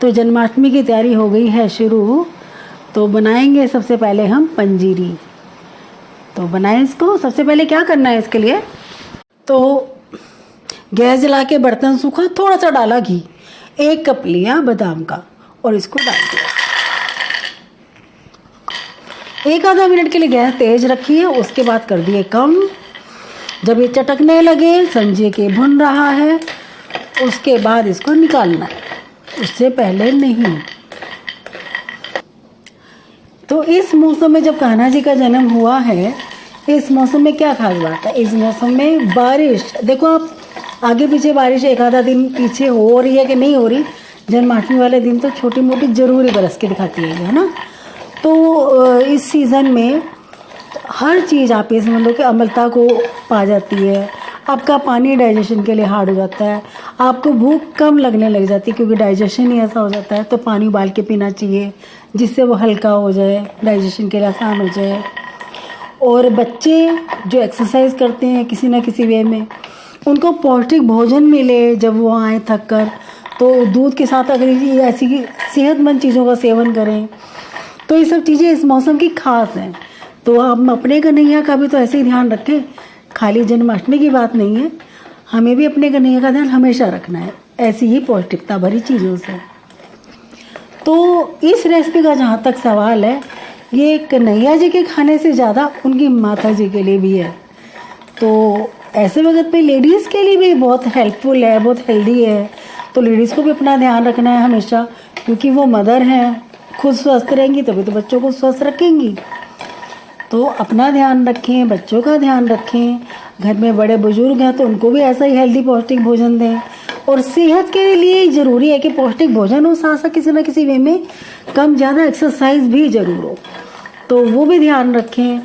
तो जन्माष्टमी की तैयारी हो गई है शुरू। तो बनाएंगे सबसे पहले हम पंजीरी। तो बनाएं इसको। सबसे पहले क्या करना है इसके लिए, तो गैस जला के बर्तन सूखा, थोड़ा सा डाला घी, 1 कप लिया बादाम का और इसको डाल दिया। 1 आधा मिनट के लिए गैस तेज रखी है, उसके बाद कर दिए कम। जब ये चटकने लगे, समझिए कि भुन रहा है, उसके बाद इसको निकालना है, उससे पहले नहीं। तो इस मौसम में जब कान्हा जी का जन्म हुआ है, इस मौसम में क्या खास बात है, इस मौसम में बारिश। देखो आप आगे पीछे बारिश एक आधा दिन पीछे हो रही है कि नहीं हो रही, जन्माष्टमी वाले दिन तो छोटी मोटी जरूर बरस के दिखाती है ना। तो इस सीज़न में हर चीज़ आप ये समझ लो कि अम्लता को पा जाती है। आपका पानी डाइजेशन के लिए हार्ड हो जाता है, आपको भूख कम लगने लग जाती है क्योंकि डाइजेशन ही ऐसा हो जाता है। तो पानी उबाल के पीना चाहिए जिससे वो हल्का हो जाए, डाइजेशन के लिए आसान हो जाए। और बच्चे जो एक्सरसाइज करते हैं किसी ना किसी वे में, उनको पौष्टिक भोजन मिले जब वो आए थक कर, तो दूध के साथ अगर ऐसी सेहतमंद चीज़ों का सेवन करें तो ये सब चीज़ें इस मौसम की खास हैं। तो हम अपने कन्हैया का भी तो ऐसे ही ध्यान रखें, खाली जन्माष्टमी की बात नहीं है, हमें भी अपने कन्हैया का ध्यान हमेशा रखना है ऐसी ही पौष्टिकता भरी चीज़ों से। तो इस रेसिपी का जहाँ तक सवाल है, ये कन्हैया जी के खाने से ज़्यादा उनकी माता जी के लिए भी है। तो ऐसे वक्त पे लेडीज़ के लिए भी बहुत हेल्पफुल है, बहुत हेल्दी है। तो लेडीज़ को भी अपना ध्यान रखना है हमेशा, क्योंकि वो मदर हैं, खुद स्वस्थ रहेंगी तभी तो बच्चों को स्वस्थ रखेंगी। तो अपना ध्यान रखें, बच्चों का ध्यान रखें, घर में बड़े बुजुर्ग हैं तो उनको भी ऐसा ही हेल्दी पौष्टिक भोजन दें। और सेहत के लिए ज़रूरी है कि पौष्टिक भोजन हो, साथ साथ किसी न किसी वे में कम ज़्यादा एक्सरसाइज भी ज़रूर हो, तो वो भी ध्यान रखें।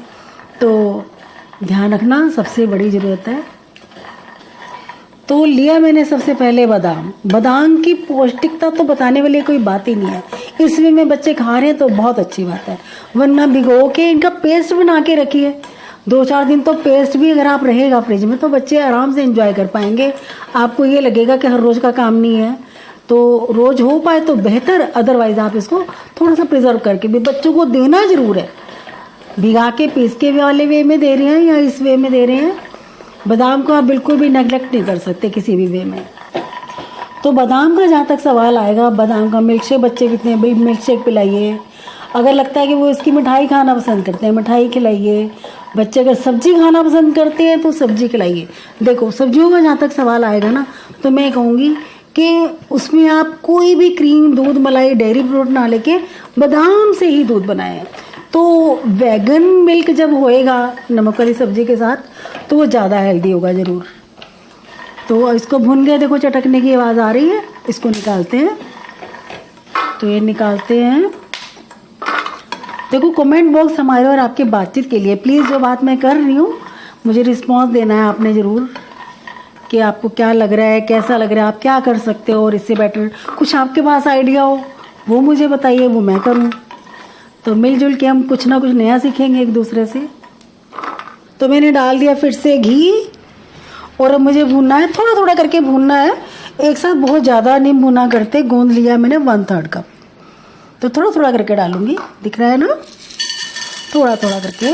तो ध्यान रखना सबसे बड़ी ज़रूरत है। तो लिया मैंने सबसे पहले बादाम। बादाम की पौष्टिकता तो बताने वाली कोई बात ही नहीं है, इसमें में बच्चे खा रहे हैं तो बहुत अच्छी बात है। वरना भिगो के इनका पेस्ट बना के रखिए, 2-4 दिन तो पेस्ट भी अगर आप रहेगा फ्रिज में तो बच्चे आराम से एंजॉय कर पाएंगे। आपको ये लगेगा कि हर रोज़ का काम नहीं है, तो रोज़ हो पाए तो बेहतर, अदरवाइज आप इसको थोड़ा सा प्रिजर्व करके भी बच्चों को देना ज़रूर है। भिगा के पीस के वाले वे में दे रहे हैं या इस वे में दे रहे हैं, बादाम को आप बिल्कुल भी नेगलेक्ट नहीं कर सकते किसी भी वे में। तो बादाम का जहाँ तक सवाल आएगा, बादाम का मिल्क शेक बच्चे कितने हैं भाई, मिल्क शेक पिलाइए। अगर लगता है कि वो इसकी मिठाई खाना पसंद करते हैं, मिठाई खिलाइए। बच्चे अगर सब्जी खाना पसंद करते हैं तो सब्जी खिलाइए। देखो सब्जियों का जहाँ तक सवाल आएगा ना, तो मैं कहूँगी कि उसमें आप कोई भी क्रीम, दूध, मलाई, डेयरी प्रोडक्ट ना लेके बादाम से ही दूध बनाएं। तो वैगन मिल्क जब होएगा नमक वाली सब्जी के साथ तो वो ज़्यादा हेल्दी होगा ज़रूर। तो इसको भून गए, देखो चटकने की आवाज़ आ रही है, इसको निकालते हैं। तो ये निकालते हैं। देखो कमेंट बॉक्स हमारे और आपके बातचीत के लिए, प्लीज़ जो बात मैं कर रही हूँ मुझे रिस्पॉन्स देना है आपने ज़रूर, कि आपको क्या लग रहा है, कैसा लग रहा है, आप क्या कर सकते हो और इससे बेटर कुछ आपके पास आइडिया हो वो मुझे बताइए, वो मैं करूँ। तो मिलजुल के हम कुछ ना कुछ नया सीखेंगे एक दूसरे से। तो मैंने डाल दिया फिर से घी, और अब मुझे भूनना है, थोड़ा थोड़ा करके भूनना है, एक साथ बहुत ज़्यादा नहीं भुना करते। गोंद लिया मैंने 1/3 कप, तो थोड़ा थोड़ा करके डालूंगी, दिख रहा है ना, थोड़ा थोड़ा करके।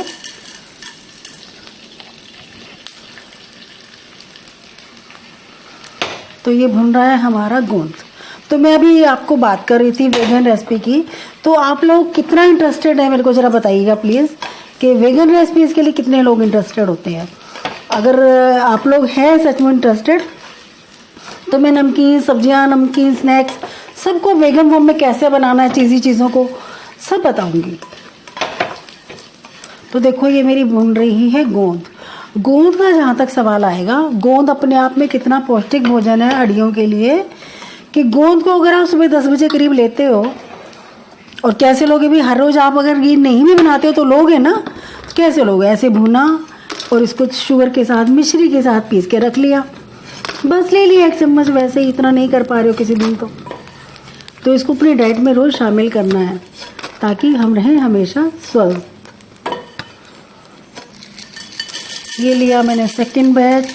तो ये भुन रहा है हमारा गोंद। तो मैं अभी आपको बात कर रही थी वेगन रेसिपी की, तो आप लोग कितना इंटरेस्टेड है मेरे को ज़रा बताइएगा प्लीज़, कि वेगन रेसिपीज़ के लिए कितने लोग इंटरेस्टेड होते हैं। अगर आप लोग हैं सच में इंटरेस्टेड तो मैं नमकीन सब्जियां, नमकीन स्नैक्स सबको वेगन फॉर्म में कैसे बनाना है, चीज़ी चीज़ों को सब बताऊंगी। तो देखो ये मेरी भून रही है गोंद। गोंद का जहाँ तक सवाल आएगा, गोंद अपने आप में कितना पौष्टिक भोजन है हड्डियों के लिए, कि गोंद को अगर आप सुबह 10 बजे करीब लेते हो, और कैसे लोगे भी, हर रोज़ आप अगर ये नहीं भी बनाते हो तो लोगे ना, कैसे लोगे, ऐसे भुना और इसको शुगर के साथ, मिश्री के साथ पीस के रख लिया, बस ले लिया 1 चम्मच। वैसे इतना नहीं कर पा रहे हो किसी दिन तो इसको अपनी डाइट में रोज़ शामिल करना है ताकि हम रहें हमेशा स्वस्थ। ये लिया मैंने सेकंड बैच,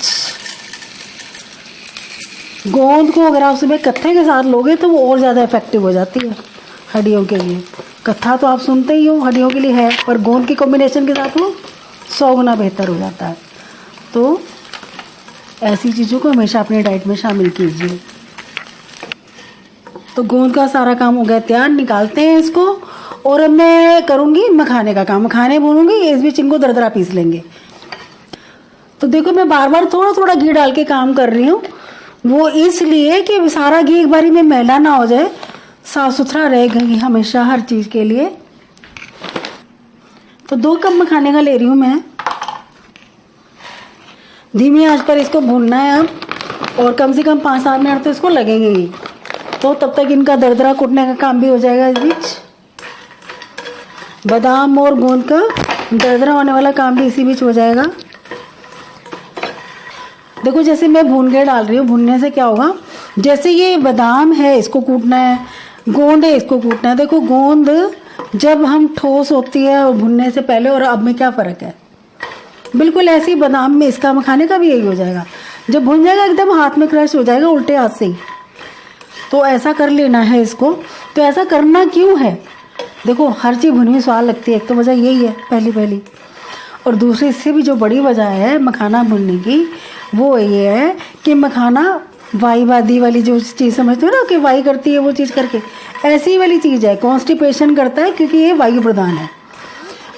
गोंद को अगर आप सुबह कत्थे के साथ लोगे तो वो और ज़्यादा इफेक्टिव हो जाती है हड्डियों के लिए। कत्था तो आप सुनते ही हो हड्डियों के लिए है, पर गोंद के कॉम्बिनेशन के साथ वो 100 गुना बेहतर हो जाता है। तो ऐसी चीज़ों को हमेशा अपनी डाइट में शामिल कीजिए। तो गोंद का सारा काम हो गया तैयार, निकालते हैं इसको। और अब मैं करूँगी मखाने का काम, मखाने भूनूंगी, इस बीच इनको दरदरा पीस लेंगे। तो देखो मैं बार बार थोड़ा थोड़ा घी डाल के काम कर रही हूँ, वो इसलिए कि सारा घी एक बारी में मैला ना हो जाए, साफ सुथरा रहेगा घी हमेशा हर चीज़ के लिए। तो 2 कप मखाने का ले रही हूँ मैं। धीमी आंच पर इसको भूनना है अब, और कम से कम 5-7 मिनट तो इसको लगेंगे ही। तो तब तक इनका दरदरा कूटने का काम भी हो जाएगा इस बीच। बादाम और गोंद का दरदरा होने वाला काम भी इसी बीच हो जाएगा। देखो जैसे मैं भून के डाल रही हूँ, भूनने से क्या होगा, जैसे ये बादाम है इसको कूटना है, गोंद है इसको कूटना है। देखो गोंद जब हम ठोस होती है और भुनने से पहले और अब में क्या फ़र्क है, बिल्कुल ऐसे ही बादाम में इसका मखाने का भी यही हो जाएगा। जब भुन जाएगा एकदम हाथ में क्रश हो जाएगा उल्टे हाथ से ही। तो ऐसा कर लेना है इसको। तो ऐसा करना क्यों है, देखो हर चीज़ भुनी हुई स्वाद लगती है, एक तो वजह यही है पहली। और दूसरी इससे भी जो बड़ी वजह है मखाना भुनने की, वो ये है कि मखाना वाईवादी वाली जो चीज़ समझते हो ना कि वाई करती है वो चीज़ करके, ऐसी वाली चीज़ है। कॉन्स्टिपेशन करता है क्योंकि ये वायु प्रदान है।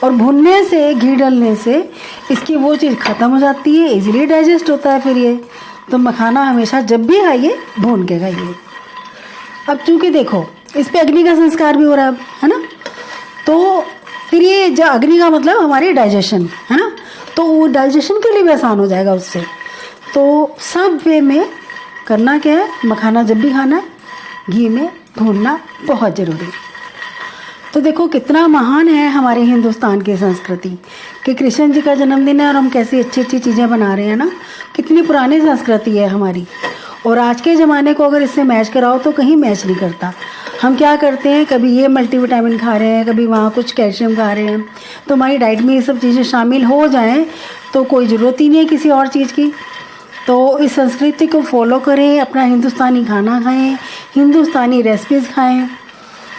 और भुनने से, घी डालने से इसकी वो चीज़ ख़त्म हो जाती है, इजीली डाइजेस्ट होता है फिर ये। तो मखाना हमेशा जब भी खाइए भून के खाइए। अब चूँकि देखो इस पे अग्नि का संस्कार भी हो रहा है ना, तो फिर ये जो अग्नि का मतलब हमारी डाइजेशन है ना, तो वो डाइजेशन के लिए भी आसान हो जाएगा उससे। तो सब वे में करना क्या है, मखाना जब भी खाना है घी में भूनना बहुत ज़रूरी है। तो देखो कितना महान है हमारे हिंदुस्तान की संस्कृति कि कृष्ण जी का जन्मदिन है और हम कैसी अच्छी अच्छी चीज़ें बना रहे हैं ना। कितनी पुरानी संस्कृति है हमारी, और आज के ज़माने को अगर इससे मैच कराओ तो कहीं मैच नहीं करता। हम क्या करते हैं, कभी ये मल्टीविटामिन खा रहे हैं, कभी वहाँ कुछ कैल्शियम खा रहे हैं। तो हमारी डाइट में ये सब चीज़ें शामिल हो जाएं तो कोई ज़रूरत ही नहीं है किसी और चीज़ की। तो इस संस्कृति को फॉलो करें, अपना हिंदुस्तानी खाना खाएं, हिंदुस्तानी रेसिपीज़ खाएं,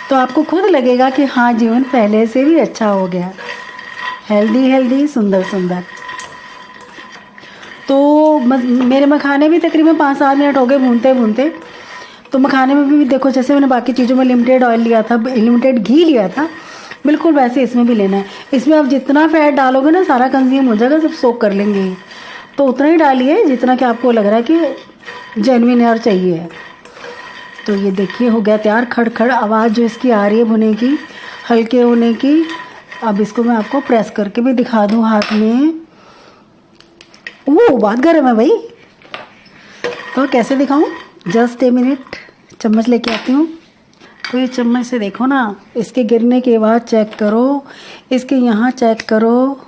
तो आपको खुद लगेगा कि हाँ जीवन पहले से भी अच्छा हो गया, हेल्दी सुंदर। तो मेरे मखाने भी तकरीबन 5-7 मिनट हो गए भूनते। तो मखाने में भी देखो जैसे मैंने बाकी चीज़ों में लिमिटेड ऑयल लिया था, लिमिटेड घी लिया था, बिल्कुल वैसे इसमें भी लेना है। इसमें आप जितना फैट डालोगे ना सारा कंज्यूम हो जाएगा, सब सोक कर लेंगे। तो उतना ही डालिए जितना कि आपको लग रहा है कि जेन्युइन और चाहिए है। तो ये देखिए हो गया तैयार। खड़ आवाज़ जो इसकी आ रही है भुने की, हल्के होने की। अब इसको मैं आपको प्रेस करके भी दिखा दूँ हाथ में। ओह बहुत गर्म है भाई। तो कैसे दिखाऊं, जस्ट ए मिनट, चम्मच लेके आती हूँ। तो ये चम्मच से देखो ना, इसके गिरने के बाद चेक करो, इसके यहाँ चेक करो।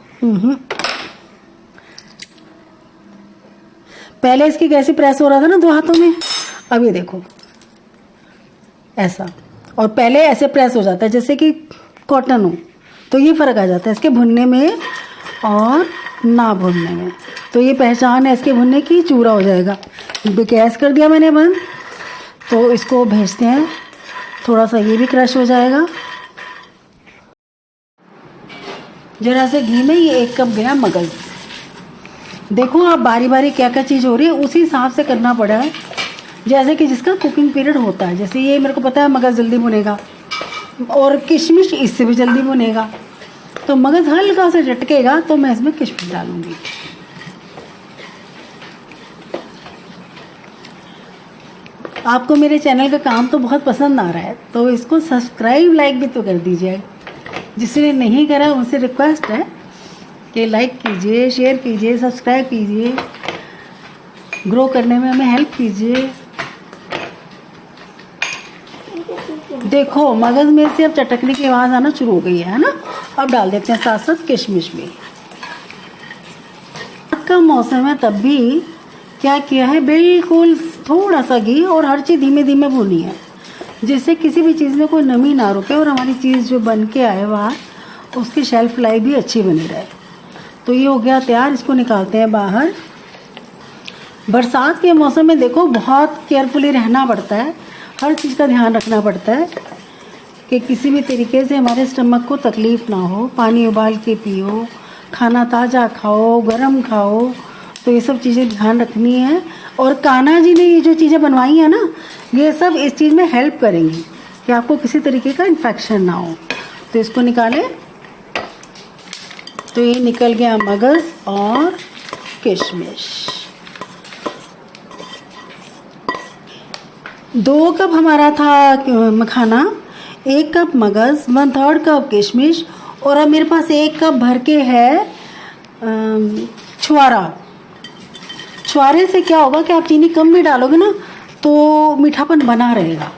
पहले इसकी कैसी प्रेस हो रहा था ना 2 हाथों में, अब ये देखो ऐसा। और पहले ऐसे प्रेस हो जाता है जैसे कि कॉटन हो। तो ये फ़र्क आ जाता है इसके भुनने में और ना भुनने में। तो ये पहचान है इसके भुनने की, चूरा हो जाएगा। गैस कर दिया मैंने बंद। तो इसको भेजते हैं, थोड़ा सा ये भी क्रश हो जाएगा। जरा से घी में ये 1 कप गया मगज़। देखो आप बारी बारी क्या क्या चीज़ हो रही है उसी हिसाब से करना पड़ा है, जैसे कि जिसका कुकिंग पीरियड होता है। जैसे ये मेरे को पता है मगज़ जल्दी भुनेगा और किशमिश इससे भी जल्दी भुनेगा, तो मगज़ हल्का से झटकेगा तो मैं इसमें किशमिश डालूंगी। आपको मेरे चैनल का काम तो बहुत पसंद आ रहा है, तो इसको सब्सक्राइब लाइक भी तो कर दीजिए। जिसने नहीं करा उनसे रिक्वेस्ट है कि लाइक कीजिए, शेयर कीजिए, सब्सक्राइब कीजिए, ग्रो करने में हमें हेल्प कीजिए। देखो मगज़ में से अब चटकने की आवाज़ आना शुरू हो गई है ना। अब डाल देते हैं साथ साथ किशमिश भी। रात का मौसम है तब भी क्या किया है, बिल्कुल थोड़ा सा घी और हर चीज़ धीमे धीमे भूनी है, जिससे किसी भी चीज़ में कोई नमी ना रुके और हमारी चीज़ जो बन के आए बाहर उसकी शेल्फ लाइफ भी अच्छी बनी रहे। तो ये हो गया तैयार, इसको निकालते हैं बाहर। बरसात के मौसम में देखो बहुत केयरफुली रहना पड़ता है, हर चीज़ का ध्यान रखना पड़ता है कि किसी भी तरीके से हमारे स्टमक को तकलीफ़ ना हो। पानी उबाल के पियो, खाना ताज़ा खाओ, गरम खाओ, तो ये सब चीज़ें ध्यान रखनी है। और कान्हा जी ने ये जो चीज़ें बनवाई हैं ना, ये सब इस चीज़ में हेल्प करेंगी कि आपको किसी तरीके का इन्फेक्शन ना हो। तो इसको निकालें। तो ये निकल गया मगज़ और किशमिश। 2 कप हमारा था मखाना, 1 कप मगज़, 1/3 कप किशमिश, और अब मेरे पास 1 कप भर के है छुआरा। छुआरे से क्या होगा कि आप चीनी कम भी डालोगे ना तो मीठापन बना रहेगा।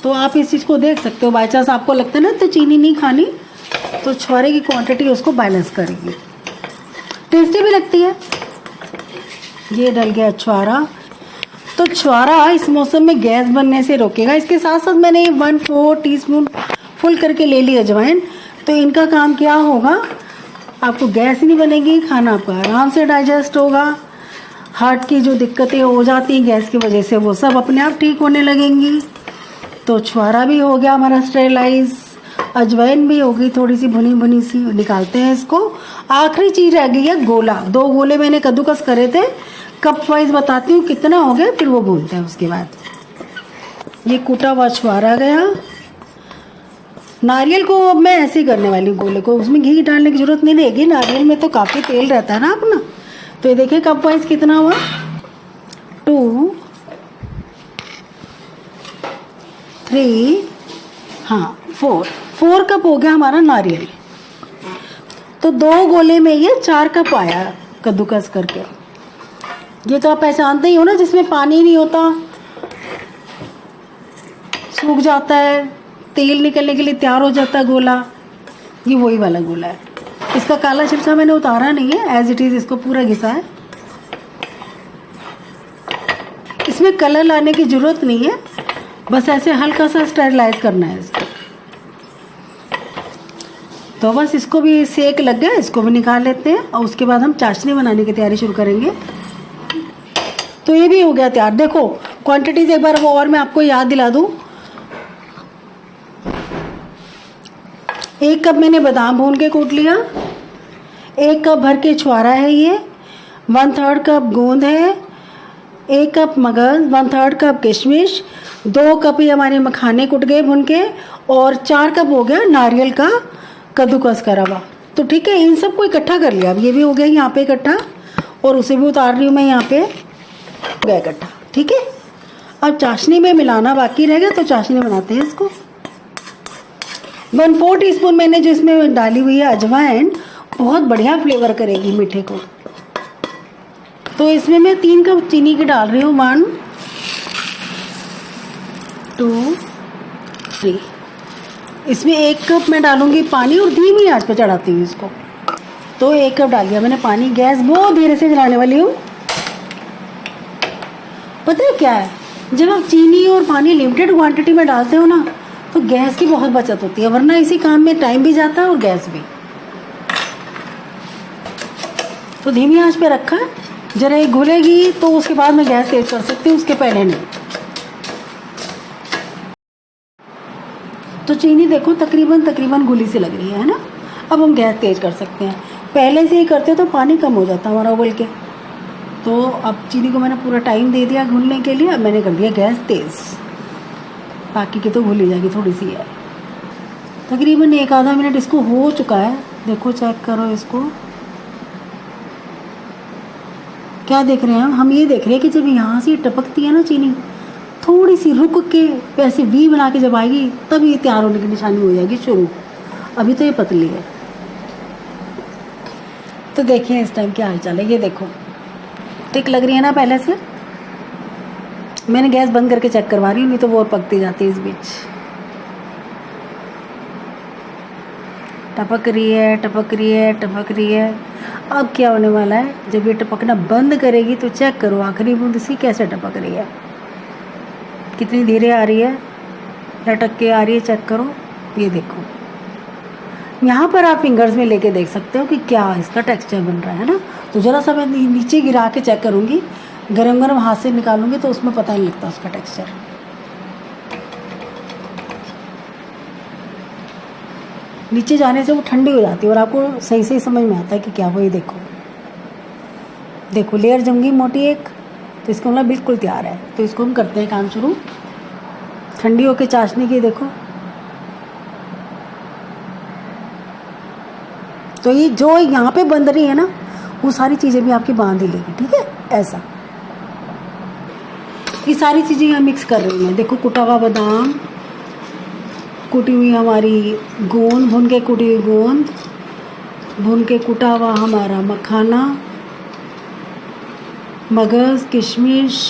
तो आप इस चीज़ को देख सकते हो, बाई चांस आपको लगता है ना तो चीनी नहीं खानी, तो छुआरे की क्वांटिटी उसको बैलेंस करेगी, टेस्टी भी लगती है। ये डल गया छुआरा। तो छुआरा इस मौसम में गैस बनने से रोकेगा। इसके साथ साथ मैंने 1/4 टीस्पून फुल करके ले ली अजवाइन। तो इनका काम क्या होगा, आपको गैस ही नहीं बनेगी, खाना आपका आराम से डाइजेस्ट होगा। हार्ट की जो दिक्कतें हो जाती हैं गैस की वजह से, वो सब अपने आप ठीक होने लगेंगी। तो छुआरा भी हो गया हमारा स्टेरलाइज, अजवाइन भी होगी थोड़ी सी भुनी भुनी सी। निकालते हैं इसको। आखिरी चीज़ रह गई है गोला। 2 गोले मैंने कद्दूकस करे थे, कप वाइज बताती हूँ कितना हो गया, फिर वो भूनते हैं। उसके बाद ये कूटा हुआ छुआरा गया। नारियल को अब मैं ऐसे ही करने वाली हूँ, गोले को उसमें घी डालने की जरूरत नहीं रहेगी, नारियल में तो काफ़ी तेल रहता है ना अपना। तो ये देखिए कप वाइज कितना हुआ, 2, 3, हाँ 4 कप हो गया हमारा नारियल। तो 2 गोले में ये 4 कप आया कद्दूकस करके। ये तो आप पहचानते ही हो ना, जिसमें पानी नहीं होता, सूख जाता है, तेल निकलने के लिए तैयार हो जाता है गोला, ये वही वाला गोला है। इसका काला छिलका मैंने उतारा नहीं है, एज इट इज़ इसको पूरा घिसा है। इसमें कलर लाने की ज़रूरत नहीं है, बस ऐसे हल्का सा स्टेरलाइज करना है इसको। तो बस इसको भी सेक लग गया, इसको भी निकाल लेते हैं और उसके बाद हम चाशनी बनाने की तैयारी शुरू करेंगे। तो ये भी हो गया तैयार। देखो क्वांटिटीज एक बार वो और मैं आपको याद दिला दूं। 1 कप मैंने बादाम भून के कूट लिया, 1 कप भर के छुआरा है ये, 1/3 कप गोंद है, 1 कप मगज़, 1/3 कप किशमिश, 2 कप ही हमारे मखाने कुट गए भून के, और 4 कप हो गया नारियल का कद्दूकस करा हुआ। तो ठीक है, इन सबको इकट्ठा कर लिया। अब ये भी हो गया यहाँ पे इकट्ठा, और उसे भी उतार रही हूँ मैं यहाँ पे, हो गया इकट्ठा। ठीक है, अब चाशनी में मिलाना बाकी रह गया, तो चाशनी बनाते हैं इसको। 1/4 टीस्पून मैंने जो इसमें डाली हुई है अजवाइन, बहुत बढ़िया फ्लेवर करेगी मीठे को। तो इसमें मैं 3 कप चीनी की डाल रही हूँ, 1, 2, 3। इसमें 1 कप मैं डालूंगी पानी, और धीमी आंच पे चढ़ाती हूँ इसको। तो 1 कप डाल दिया मैंने पानी, गैस बहुत धीरे से चलाने वाली हूँ। पता है क्या है, जब आप चीनी और पानी लिमिटेड क्वांटिटी में डालते हो ना, तो गैस की बहुत बचत होती है, वरना इसी काम में टाइम भी जाता है और गैस भी। तो धीमी आंच पे रखा है, जरा ये घुलेगी तो उसके बाद मैं गैस तेज कर सकती हूँ, उसके पहले नहीं। तो चीनी देखो तकरीबन घुली सी लग रही है ना। अब हम गैस तेज कर सकते हैं। पहले से ही करते तो पानी कम हो जाता हमारा उबल के। तो अब चीनी को मैंने पूरा टाइम दे दिया घुलने के लिए, अब मैंने कर दिया गैस तेज़, बाकी की तो घुल ही जाएगी, थोड़ी सी है। तकरीबन 1 आधा मिनट इसको हो चुका है। देखो चेक करो इसको, क्या देख रहे हैं हम ये देख रहे हैं कि जब यहाँ से टपकती है ना चीनी, थोड़ी सी रुक के वैसे वी बना के जब आएगी, तब ये तैयार होने की निशानी हो जाएगी शुरू। अभी तो ये पतली है। तो देखिए इस टाइम क्या हाल चाल है, ये देखो थिक लग रही है ना पहले से। मैंने गैस बंद करके चेक करवा रही हूँ, नहीं तो वो और पकती जाती है इस बीच। टपक रही है। अब क्या होने वाला है, जब ये टपकना बंद करेगी तो चेक करो आखिरी बूंद सी कैसे टपक रही है, कितनी धीरे आ रही है, लटक के आ रही है। चेक करो, ये देखो यहाँ पर आप फिंगर्स में लेके देख सकते हो कि क्या इसका टेक्सचर बन रहा है ना। तो ज़रा सा मैं नीचे गिरा के चेक करूँगी, गरम गरम हाथ से निकालूंगी तो उसमें पता नहीं लगता उसका टेक्सचर। नीचे जाने से वो ठंडी हो जाती है और आपको सही सही समझ में आता है कि क्या वो। ये देखो देखो लेयर जम गई मोटी एक, तो इसको मतलब बिल्कुल तैयार है। तो इसको हम करते हैं काम शुरू। ठंडी होके चाशनी की देखो। तो ये जो यहाँ पे बंद रही है ना, वो सारी चीज़ें भी आपकी बांध ही लेगी, ठीक है। ऐसा ये सारी चीज़ें यहाँ मिक्स कर रही हूँ। देखो कुटा हुआ बादाम, कुटी हुई हमारी गोंद, भून के कुटी हुई गोंद, भून के कुटा हुआ हमारा मखाना, मगज़, किशमिश,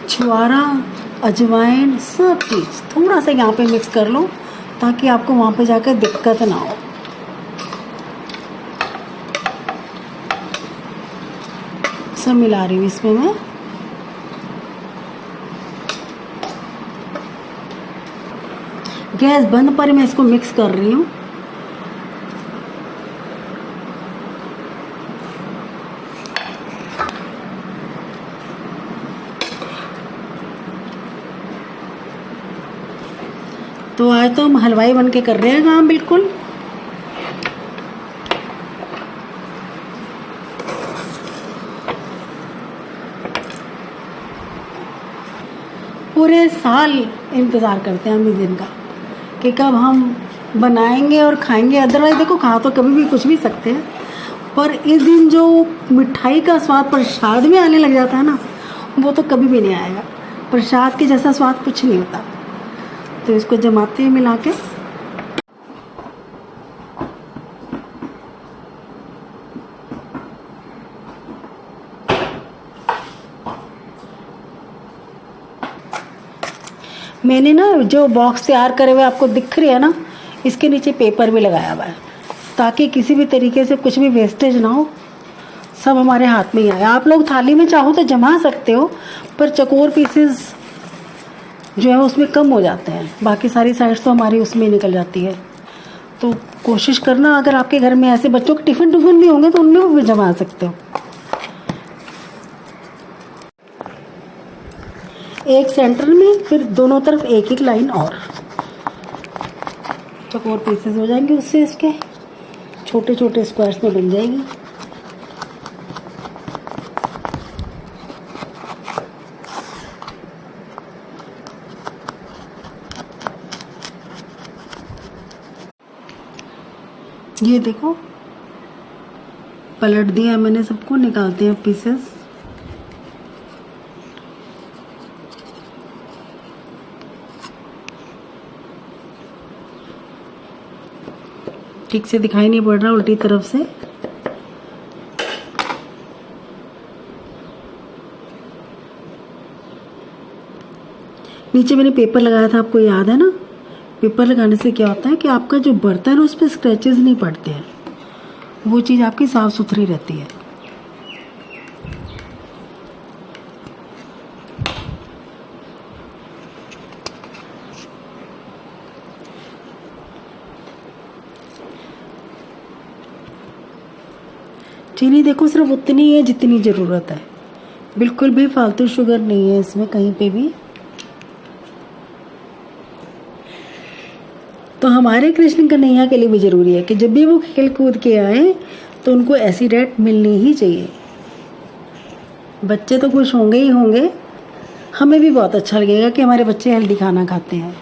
छुआरा, अजवाइन, सब चीज़ थोड़ा सा यहाँ पे मिक्स कर लो ताकि आपको वहाँ पे जाकर दिक्कत ना हो। सब मिला रही हूँ इसमें मैं। गैस बंद पर मैं इसको मिक्स कर रही हूँ। तो आज तो हम हलवाई बन के कर रहे हैं काम बिल्कुल। पूरे साल इंतज़ार करते हैं हम इस दिन का कि कब हम बनाएंगे और खाएंगे। अदरवाइज देखो खा तो कभी भी कुछ भी सकते हैं, पर इस दिन जो मिठाई का स्वाद प्रसाद में आने लग जाता है ना, वो तो कभी भी नहीं आएगा। प्रसाद के जैसा स्वाद कुछ नहीं होता। तो इसको जमाते हैं मिला के। मैंने ना जो बॉक्स तैयार करे हुए आपको दिख रही है ना, इसके नीचे पेपर भी लगाया हुआ है ताकि किसी भी तरीके से कुछ भी वेस्टेज ना हो, सब हमारे हाथ में ही आए। आप लोग थाली में चाहो तो जमा सकते हो, पर चकोर पीसेस जो है उसमें कम हो जाते हैं, बाकी सारी साइड्स तो हमारी उसमें निकल जाती है। तो कोशिश करना, अगर आपके घर में ऐसे बच्चों के टिफ़िन भी होंगे तो उनमें भी जमा सकते हो। एक सेंटर में, फिर दोनों तरफ एक एक लाइन और चकोर पीसेस हो जाएंगे। उससे इसके छोटे छोटे स्क्वायर्स में बन जाएगी। ये देखो पलट दिया मैंने सबको, निकालते हैं पीसेस। ठीक से दिखाई नहीं पड़ रहा उल्टी तरफ से। नीचे मैंने पेपर लगाया था, आपको याद है ना। पेपर लगाने से क्या होता है कि आपका जो बर्तन है उस पर स्क्रैचेस नहीं पड़ते हैं, वो चीज़ आपकी साफ सुथरी रहती है। चीनी देखो सिर्फ उतनी है जितनी ज़रूरत है, बिल्कुल भी फालतू शुगर नहीं है इसमें कहीं पे भी। तो हमारे कृष्ण कन्हैया के लिए भी ज़रूरी है कि जब भी वो खेल कूद के आए तो उनको ऐसी डाइट मिलनी ही चाहिए। बच्चे तो खुश होंगे ही होंगे, हमें भी बहुत अच्छा लगेगा कि हमारे बच्चे हेल्दी खाना खाते हैं।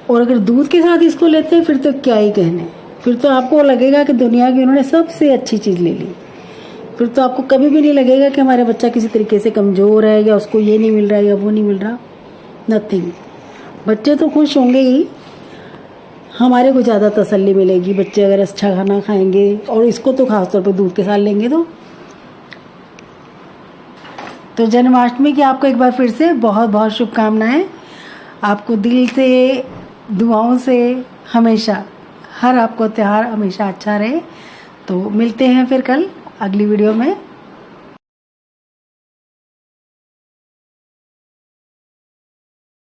और अगर दूध के साथ इसको लेते हैं फिर तो क्या ही कहने, फिर तो आपको लगेगा कि दुनिया की उन्होंने सबसे अच्छी चीज़ ले ली। फिर तो आपको कभी भी नहीं लगेगा कि हमारा बच्चा किसी तरीके से कमज़ोर है या उसको ये नहीं मिल रहा है या वो नहीं मिल रहा। नथिंग। बच्चे तो खुश होंगे ही, हमारे को ज़्यादा तसल्ली मिलेगी बच्चे अगर अच्छा खाना खाएंगे, और इसको तो खासतौर पर दूध के साथ लेंगे। तो जन्माष्टमी की आपको एक बार फिर से बहुत बहुत शुभकामनाएं। आपको दिल से दुआओं से हमेशा हर आपको त्यौहार हमेशा अच्छा रहे। तो मिलते हैं फिर कल अगली वीडियो में।